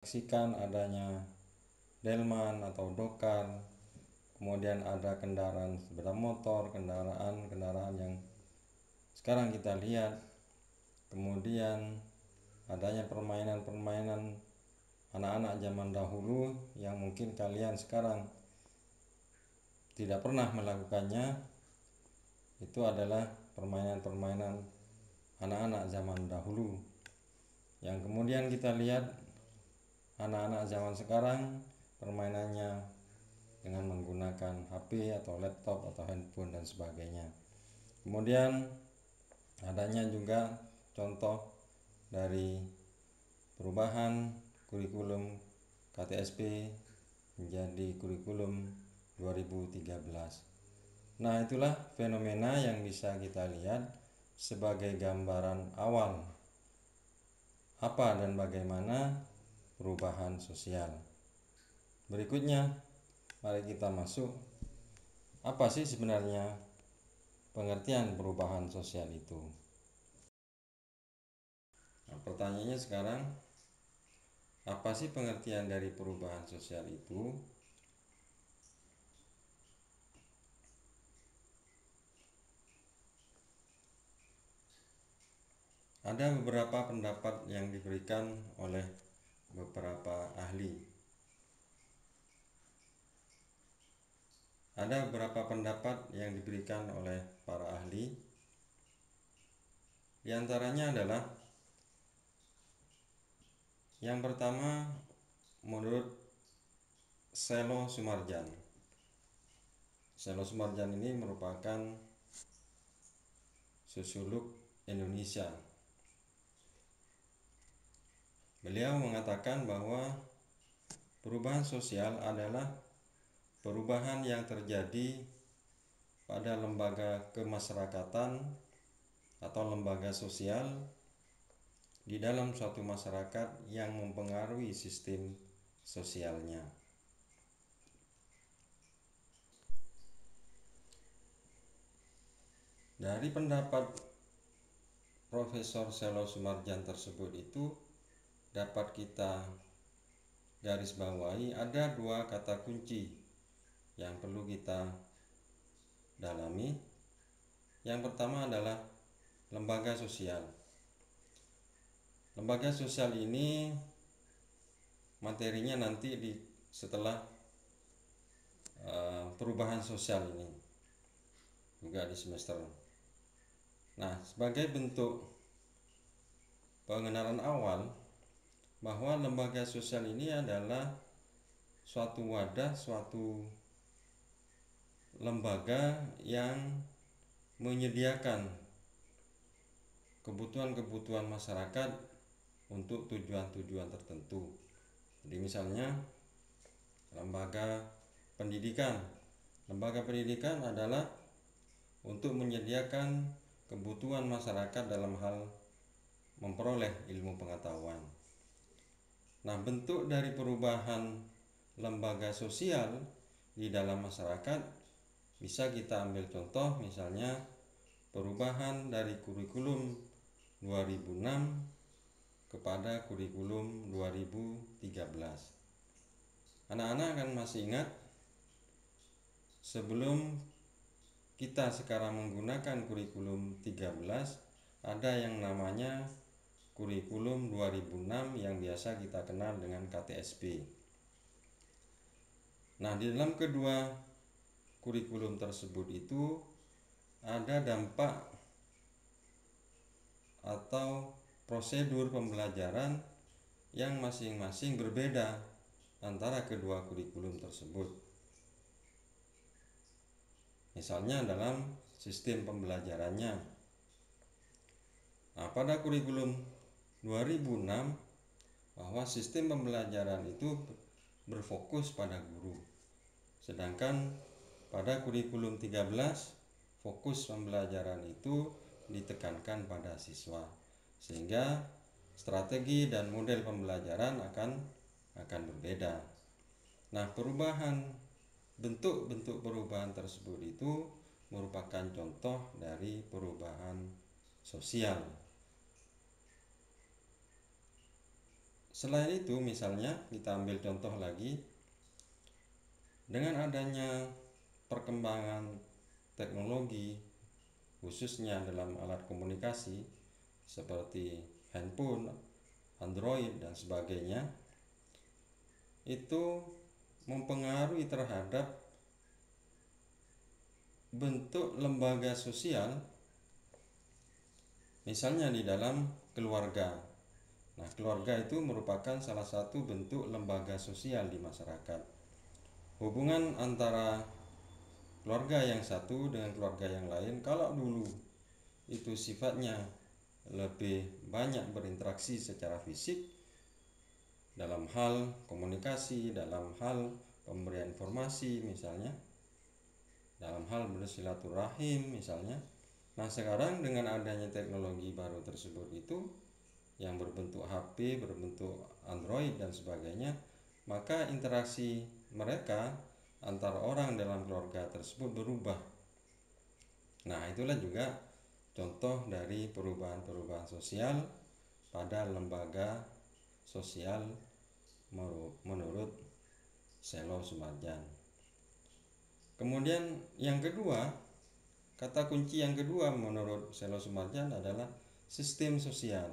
saksikan adanya delman atau dokar, kemudian ada kendaraan sepeda motor, kendaraan yang sekarang kita lihat, kemudian adanya permainan-permainan anak-anak zaman dahulu yang mungkin kalian sekarang tidak pernah melakukannya. Itu adalah permainan-permainan anak-anak zaman dahulu, yang kemudian kita lihat anak-anak zaman sekarang permainannya dengan menggunakan HP atau laptop atau handphone dan sebagainya. Kemudian adanya juga contoh dari perubahan kurikulum KTSP menjadi kurikulum 2013. Nah, itulah fenomena yang bisa kita lihat sebagai gambaran awal apa dan bagaimana perubahan sosial. Berikutnya, mari kita masuk, apa sih sebenarnya pengertian perubahan sosial itu? Nah, pertanyaannya sekarang, apa sih pengertian dari perubahan sosial itu? Ada beberapa pendapat yang diberikan oleh beberapa ahli. Ada beberapa pendapat yang diberikan oleh para ahli. Di antaranya adalah yang pertama, menurut Selo Sumarjan. Selo Sumarjan ini merupakan sosiolog Indonesia. Beliau mengatakan bahwa perubahan sosial adalah perubahan yang terjadi pada lembaga kemasyarakatan atau lembaga sosial di dalam suatu masyarakat yang mempengaruhi sistem sosialnya. Dari pendapat Profesor Selo Sumarjan tersebut itu dapat kita garis bawahi ada dua kata kunci yang perlu kita dalami. Yang pertama adalah lembaga sosial. Lembaga sosial ini materinya nanti setelah perubahan sosial ini juga di semester. Nah, sebagai bentuk pengenalan awal bahwa lembaga sosial ini adalah suatu wadah, suatu lembaga yang menyediakan kebutuhan-kebutuhan masyarakat untuk tujuan-tujuan tertentu. Jadi misalnya lembaga pendidikan. Lembaga pendidikan adalah untuk menyediakan kebutuhan masyarakat dalam hal memperoleh ilmu pengetahuan. Nah, bentuk dari perubahan lembaga sosial di dalam masyarakat bisa kita ambil contoh, misalnya perubahan dari kurikulum 2006 kepada kurikulum 2013. Anak-anak kan masih ingat, sebelum kita sekarang menggunakan kurikulum 13, ada yang namanya kurikulum 2006 yang biasa kita kenal dengan KTSP. Nah, di dalam kedua kurikulum tersebut itu ada dampak atau prosedur pembelajaran yang masing-masing berbeda antara kedua kurikulum tersebut. Misalnya dalam sistem pembelajarannya. Nah, pada kurikulum 2006 bahwa sistem pembelajaran itu berfokus pada guru. Sedangkan pada kurikulum 13 fokus pembelajaran itu ditekankan pada siswa, sehingga strategi dan model pembelajaran akan berbeda. Nah, bentuk-bentuk perubahan tersebut itu merupakan contoh dari perubahan sosial. Selain itu, misalnya kita ambil contoh lagi, dengan adanya perkembangan teknologi khususnya dalam alat komunikasi seperti handphone, Android dan sebagainya, itu mempengaruhi terhadap bentuk lembaga sosial, misalnya di dalam keluarga. Nah, keluarga itu merupakan salah satu bentuk lembaga sosial di masyarakat. Hubungan antara keluarga yang satu dengan keluarga yang lain, kalau dulu itu sifatnya lebih banyak berinteraksi secara fisik dalam hal komunikasi, dalam hal pemberian informasi misalnya, dalam hal bersilaturahim misalnya. Nah, sekarang dengan adanya teknologi baru tersebut itu yang berbentuk HP, berbentuk Android dan sebagainya, maka interaksi mereka antara orang dalam keluarga tersebut berubah. Nah, itulah juga contoh dari perubahan-perubahan sosial pada lembaga sosial menurut Selo Sumarjan. Kemudian yang kedua, kata kunci yang kedua menurut Selo Sumarjan adalah sistem sosial.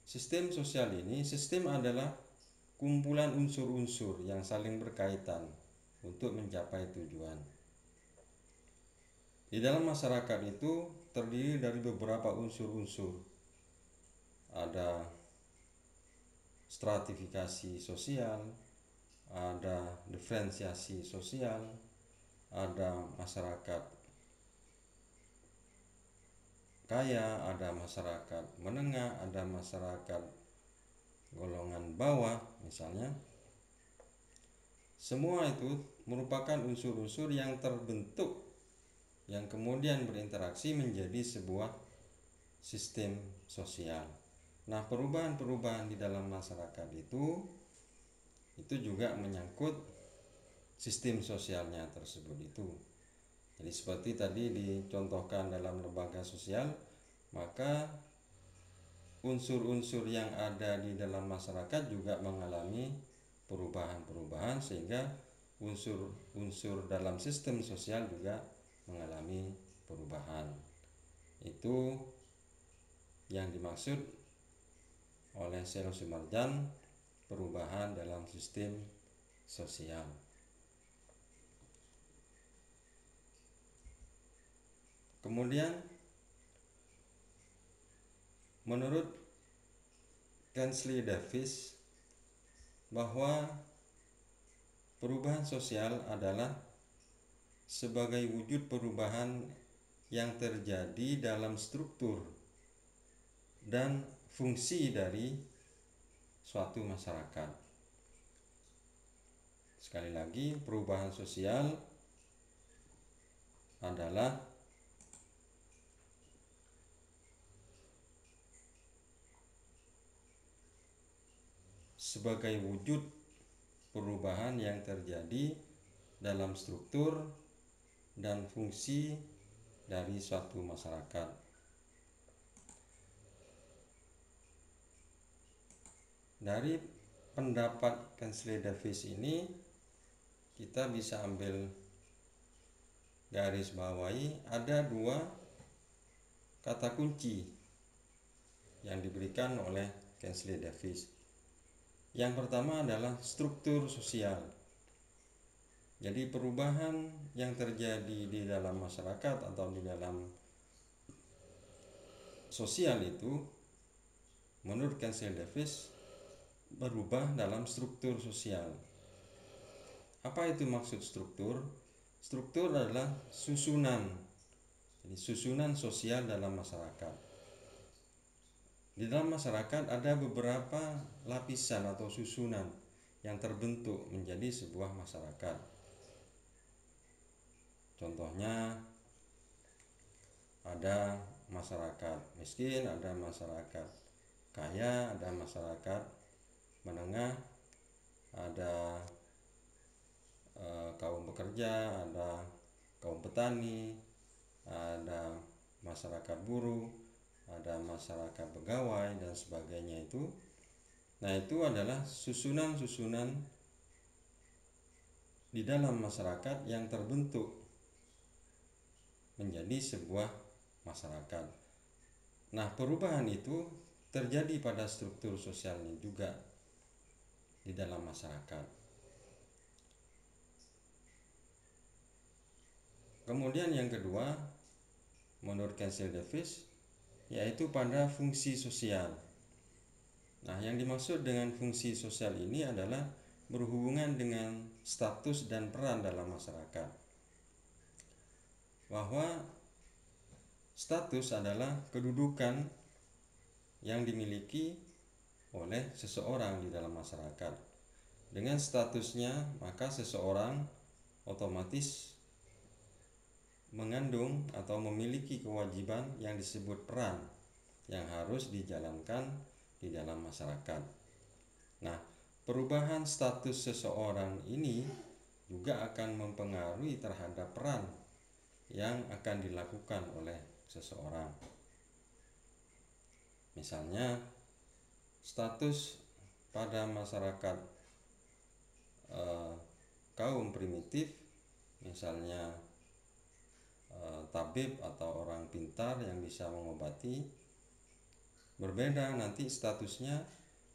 Sistem sosial ini, sistem adalah kumpulan unsur-unsur yang saling berkaitan untuk mencapai tujuan. Di dalam masyarakat itu terdiri dari beberapa unsur-unsur. Ada stratifikasi sosial, ada diferensiasi sosial, ada masyarakat kaya, ada masyarakat menengah, ada masyarakat golongan bawah misalnya. Semua itu merupakan unsur-unsur yang terbentuk yang kemudian berinteraksi menjadi sebuah sistem sosial. Nah, perubahan-perubahan di dalam masyarakat itu juga menyangkut sistem sosialnya tersebut itu. Jadi seperti tadi dicontohkan dalam lembaga sosial, maka unsur-unsur yang ada di dalam masyarakat juga mengalami perubahan-perubahan, sehingga unsur-unsur dalam sistem sosial juga mengalami perubahan. Itu yang dimaksud oleh Selo Sumarjan perubahan dalam sistem sosial. Kemudian menurut Kingsley Davis bahwa perubahan sosial adalah sebagai wujud perubahan yang terjadi dalam struktur dan fungsi dari suatu masyarakat. Sekali lagi, perubahan sosial adalah sebagai wujud perubahan yang terjadi dalam struktur dan fungsi dari suatu masyarakat. Dari pendapat Kingsley Davis ini kita bisa ambil garis bawahi, ada dua kata kunci yang diberikan oleh Kingsley Davis. Yang pertama adalah struktur sosial. Jadi perubahan yang terjadi di dalam masyarakat atau di dalam sosial itu menurut Kingsley Davis berubah dalam struktur sosial. Apa itu maksud struktur? Struktur adalah susunan. Jadi susunan sosial dalam masyarakat. Di dalam masyarakat ada beberapa lapisan atau susunan yang terbentuk menjadi sebuah masyarakat. Contohnya ada masyarakat miskin, ada masyarakat kaya, ada masyarakat menengah, ada kaum pekerja, ada kaum petani, ada masyarakat buruh, ada masyarakat pegawai dan sebagainya itu. Nah, itu adalah susunan-susunan di dalam masyarakat yang terbentuk menjadi sebuah masyarakat. Nah, perubahan itu terjadi pada struktur sosialnya juga di dalam masyarakat. Kemudian yang kedua, menurut Kelsey Davis, yaitu pada fungsi sosial. Nah, yang dimaksud dengan fungsi sosial ini adalah berhubungan dengan status dan peran dalam masyarakat. Bahwa status adalah kedudukan yang dimiliki oleh seseorang di dalam masyarakat. Dengan statusnya, maka seseorang otomatis mengandung atau memiliki kewajiban yang disebut peran yang harus dijalankan di dalam masyarakat. Nah, perubahan status seseorang ini juga akan mempengaruhi terhadap peran yang akan dilakukan oleh seseorang. Misalnya, status pada masyarakat kaum primitif, misalnya tabib atau orang pintar yang bisa mengobati, berbeda nanti statusnya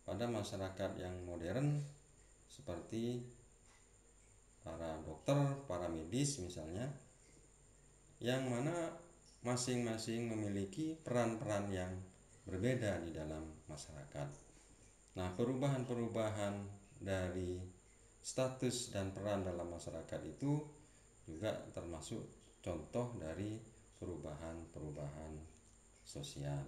pada masyarakat yang modern seperti para dokter, para medis misalnya, yang mana masing-masing memiliki peran-peran yang berbeda di dalam masyarakat. Nah, perubahan-perubahan dari status dan peran dalam masyarakat itu juga termasuk contoh dari perubahan-perubahan sosial.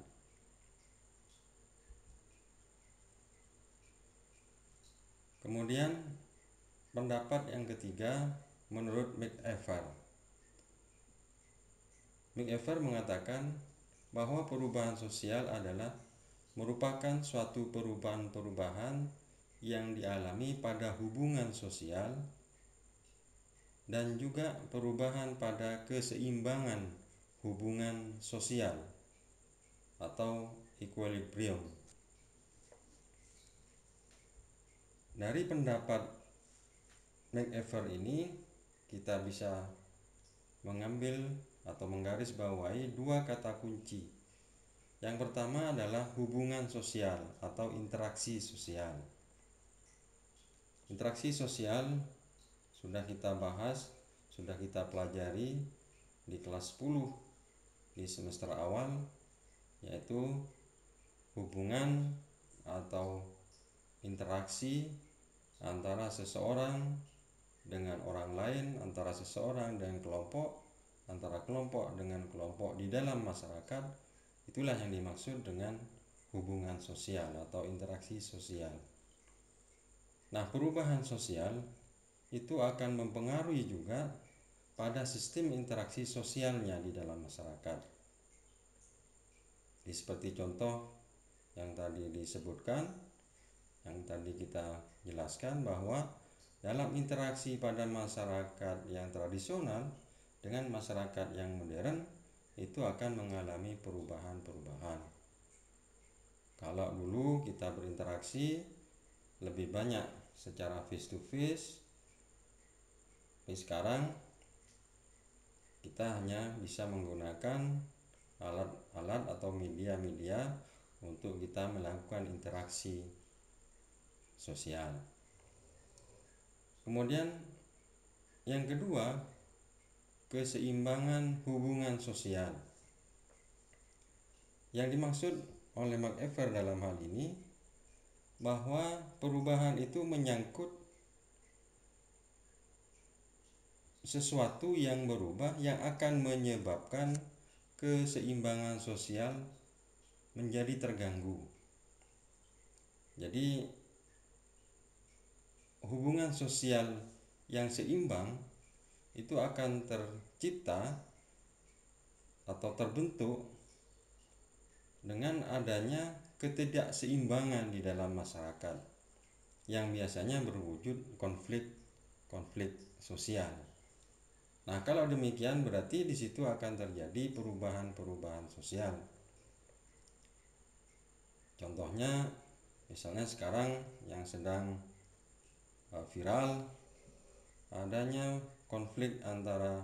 Kemudian pendapat yang ketiga menurut McEver. McEver mengatakan bahwa perubahan sosial adalah merupakan suatu perubahan-perubahan yang dialami pada hubungan sosial dan juga perubahan pada keseimbangan hubungan sosial atau equilibrium. Dari pendapat McEver ini kita bisa mengambil atau menggarisbawahi dua kata kunci. Yang pertama adalah hubungan sosial atau interaksi sosial. Interaksi sosial sudah kita bahas, sudah kita pelajari di kelas 10 di semester awal, yaitu hubungan atau interaksi antara seseorang dengan orang lain, antara seseorang dengan kelompok, antara kelompok dengan kelompok di dalam masyarakat. Itulah yang dimaksud dengan hubungan sosial atau interaksi sosial. Nah, perubahan sosial itu akan mempengaruhi juga pada sistem interaksi sosialnya di dalam masyarakat. Seperti contoh yang tadi disebutkan, yang tadi kita jelaskan, bahwa dalam interaksi pada masyarakat yang tradisional dengan masyarakat yang modern itu akan mengalami perubahan-perubahan. Kalau dulu kita berinteraksi lebih banyak secara face to face, tapi sekarang kita hanya bisa menggunakan alat-alat atau media-media untuk kita melakukan interaksi sosial. Kemudian yang kedua, keseimbangan hubungan sosial. Yang dimaksud oleh McEver dalam hal ini bahwa perubahan itu menyangkut sesuatu yang berubah yang akan menyebabkan keseimbangan sosial menjadi terganggu. Jadi hubungan sosial yang seimbang itu akan tercipta atau terbentuk dengan adanya ketidakseimbangan di dalam masyarakat yang biasanya berwujud konflik sosial. Nah, kalau demikian berarti di situ akan terjadi perubahan-perubahan sosial. Contohnya Misalnya sekarang yang sedang viral adanya konflik antara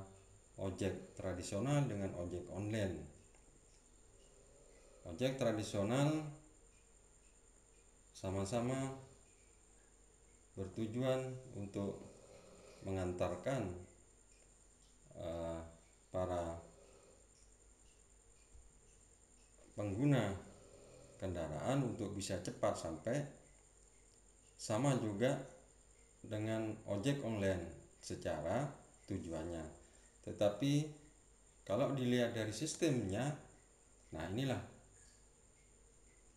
ojek tradisional dengan ojek online. Ojek tradisional sama-sama bertujuan untuk mengantarkan para pengguna kendaraan untuk bisa cepat sampai, sama juga dengan ojek online secara tujuannya. Tetapi kalau dilihat dari sistemnya, nah inilah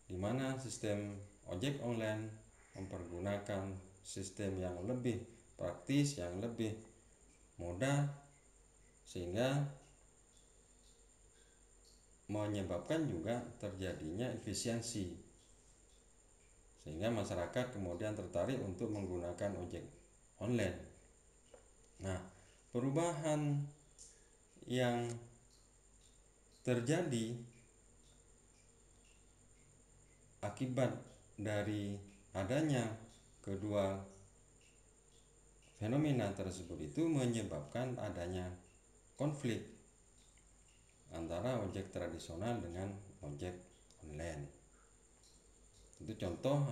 dimana sistem ojek online mempergunakan sistem yang lebih praktis, yang lebih mudah, sehingga menyebabkan juga terjadinya efisiensi, sehingga masyarakat kemudian tertarik untuk menggunakan ojek online. Nah, perubahan yang terjadi akibat dari adanya kedua fenomena tersebut itu menyebabkan adanya konflik antara ojek tradisional dengan ojek online. Itu contoh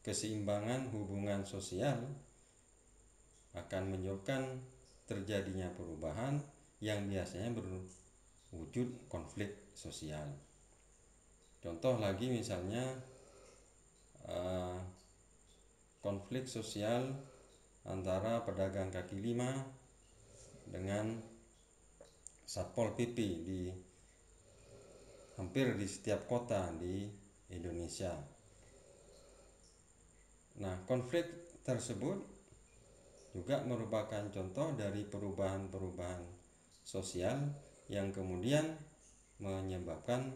keseimbangan hubungan sosial akan menyebabkan terjadinya perubahan yang biasanya berwujud konflik sosial. Contoh lagi misalnya konflik sosial antara pedagang kaki lima dengan Satpol PP di hampir di setiap kota di Indonesia. Nah, konflik tersebut juga merupakan contoh dari perubahan-perubahan sosial yang kemudian menyebabkan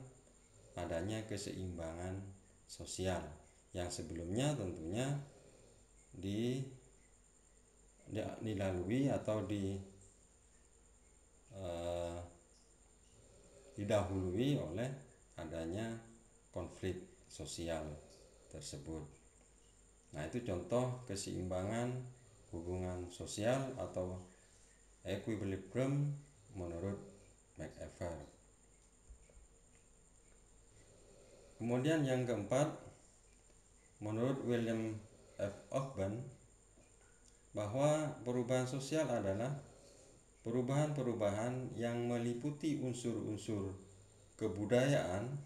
adanya keseimbangan sosial yang sebelumnya tentunya dilalui atau didahului oleh adanya konflik sosial tersebut. Nah, itu contoh keseimbangan hubungan sosial atau equilibrium menurut McEver. Kemudian yang keempat, menurut William F. Ogden, bahwa perubahan sosial adalah perubahan-perubahan yang meliputi unsur-unsur kebudayaan,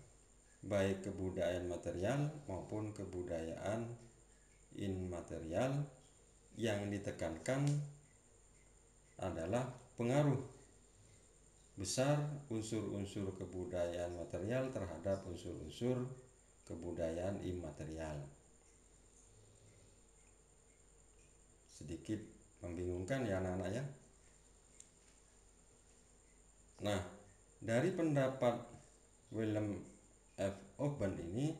baik kebudayaan material maupun kebudayaan immaterial, yang ditekankan adalah pengaruh besar unsur-unsur kebudayaan material terhadap unsur-unsur kebudayaan immaterial. Sedikit membingungkan ya anak-anak ya. Nah, dari pendapat William F. Ogden ini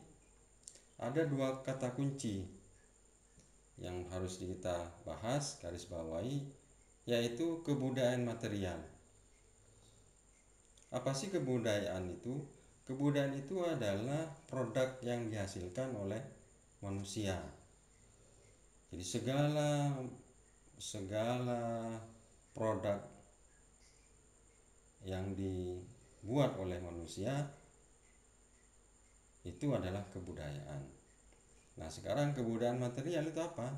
ada dua kata kunci yang harus kita bahas, garis bawahi, yaitu kebudayaan material. Apa sih kebudayaan itu? Kebudayaan itu adalah produk yang dihasilkan oleh manusia. Jadi segala produk yang dibuat oleh manusia itu adalah kebudayaan. Nah, sekarang kebudayaan material itu apa?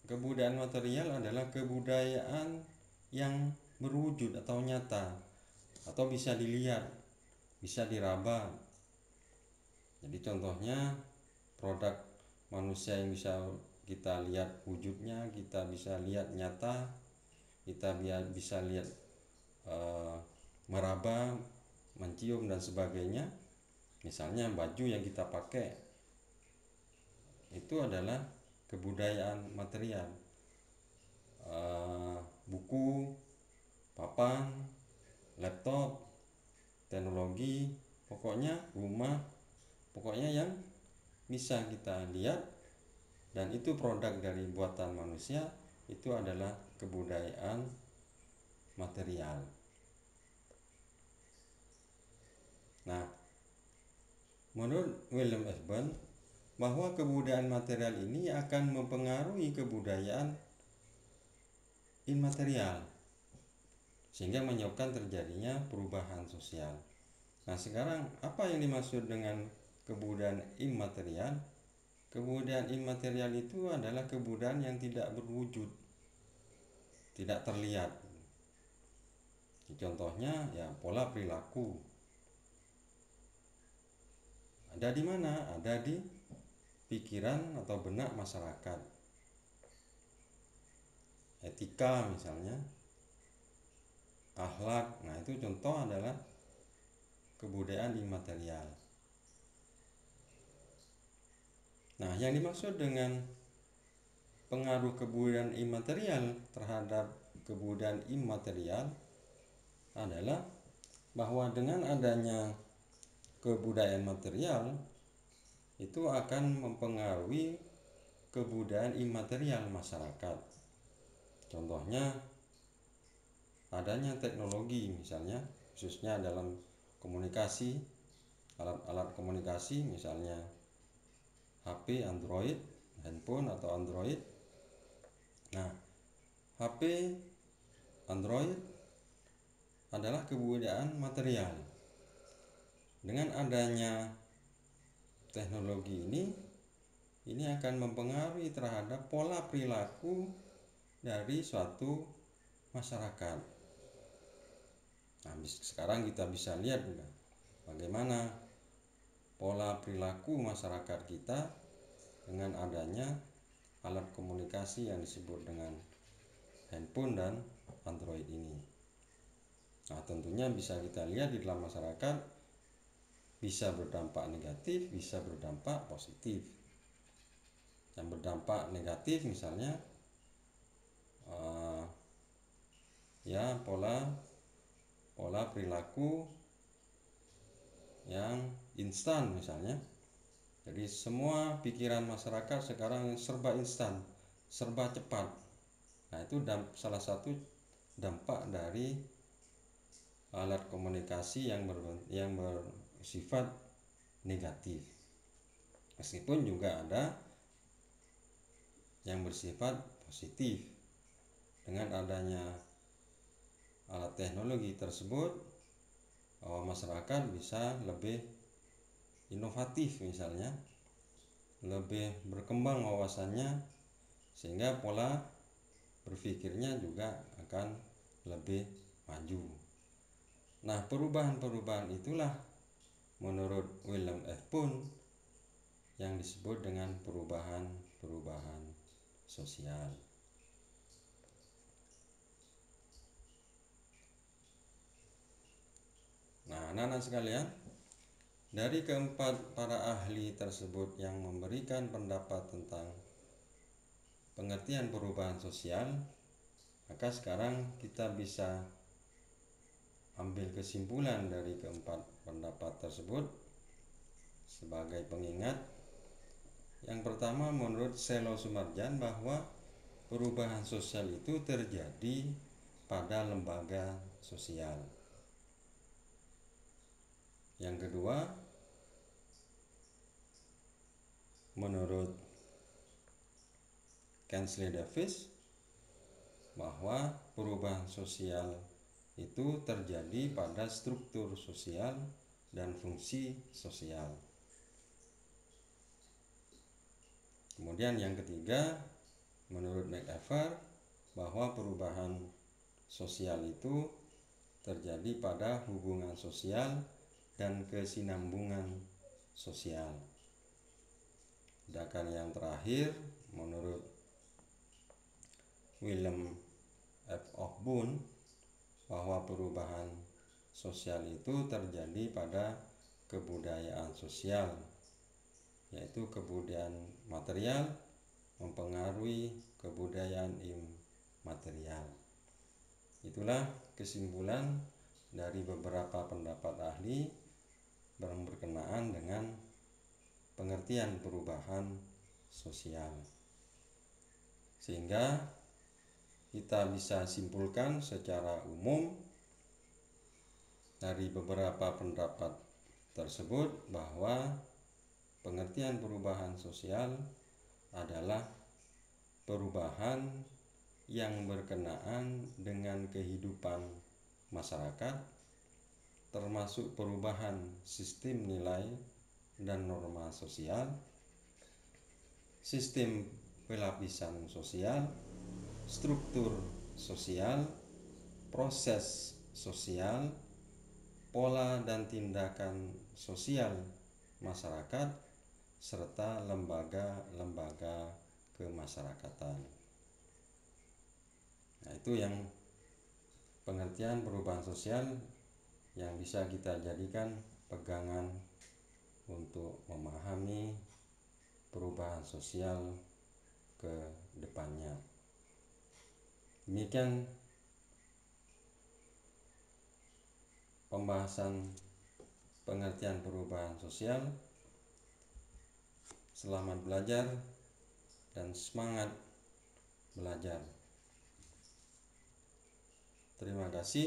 Kebudayaan material adalah kebudayaan yang berwujud atau nyata, atau bisa dilihat, bisa diraba. Jadi contohnya produk manusia yang bisa kita lihat wujudnya, kita bisa lihat nyata, kita bisa lihat meraba, mencium dan sebagainya. Misalnya baju yang kita pakai itu adalah kebudayaan material. Buku, papan, laptop, teknologi, pokoknya rumah, pokoknya yang bisa kita lihat dan itu produk dari buatan manusia, itu adalah kebudayaan material. Nah, Menurut William F. Burns, bahwa kebudayaan material ini akan mempengaruhi kebudayaan imaterial, sehingga menyebabkan terjadinya perubahan sosial. Nah, sekarang apa yang dimaksud dengan kebudayaan imaterial? Kebudayaan imaterial itu adalah kebudayaan yang tidak berwujud, tidak terlihat. Contohnya ya pola perilaku. Ada di mana? Ada di pikiran atau benak masyarakat. Etika misalnya, akhlak. Nah, itu contoh adalah kebudayaan imaterial. Nah, yang dimaksud dengan pengaruh kebudayaan imaterial terhadap kebudayaan imaterial adalah bahwa dengan adanya kebudayaan material itu akan mempengaruhi kebudayaan imaterial masyarakat. Contohnya adanya teknologi misalnya, khususnya dalam komunikasi, alat-alat komunikasi misalnya HP Android, handphone atau Android. Nah, HP Android adalah kebudayaan material. Dengan adanya teknologi ini akan mempengaruhi terhadap pola perilaku dari suatu masyarakat. Nah, sekarang kita bisa lihat juga bagaimana pola perilaku masyarakat kita dengan adanya alat komunikasi yang disebut dengan handphone dan Android ini. Nah, tentunya bisa kita lihat di dalam masyarakat bisa berdampak negatif, bisa berdampak positif. Yang berdampak negatif misalnya ya pola perilaku yang instan misalnya. Jadi semua pikiran masyarakat sekarang serba instan, serba cepat. Nah, itu salah satu dampak dari alat komunikasi yang bersifat negatif. Meskipun juga ada yang bersifat positif. Dengan adanya alat teknologi tersebut, masyarakat bisa lebih inovatif misalnya, lebih berkembang wawasannya, sehingga pola berpikirnya juga akan lebih maju. Nah, perubahan-perubahan itulah menurut William F. Burns yang disebut dengan perubahan sosial. Nah, anak-anak sekalian, dari keempat para ahli tersebut yang memberikan pendapat tentang pengertian perubahan sosial, maka sekarang kita bisa ambil kesimpulan dari keempat pendapat tersebut sebagai pengingat. Yang pertama, menurut Selo Sumarjan, bahwa perubahan sosial itu terjadi pada lembaga sosial. Yang kedua, menurut Kingsley Davis, bahwa perubahan sosial itu terjadi pada struktur sosial dan fungsi sosial. Kemudian yang ketiga, menurut McIver, bahwa perubahan sosial itu terjadi pada hubungan sosial dan kesinambungan sosial. Sedangkan yang terakhir, menurut William F. Burns, bahwa perubahan sosial itu terjadi pada kebudayaan sosial, yaitu kebudayaan material mempengaruhi kebudayaan immaterial. Itulah kesimpulan dari beberapa pendapat ahli yang berkenaan dengan pengertian perubahan sosial, sehingga kita bisa simpulkan secara umum dari beberapa pendapat tersebut bahwa pengertian perubahan sosial adalah perubahan yang berkenaan dengan kehidupan masyarakat, termasuk perubahan sistem nilai dan norma sosial, sistem pelapisan sosial, struktur sosial, proses sosial, pola dan tindakan sosial masyarakat, serta lembaga-lembaga kemasyarakatan. Nah, itu yang pengertian perubahan sosial yang bisa kita jadikan pegangan untuk memahami perubahan sosial ke depannya. Demikian pembahasan pengertian perubahan sosial. Selamat belajar dan semangat belajar. Terima kasih.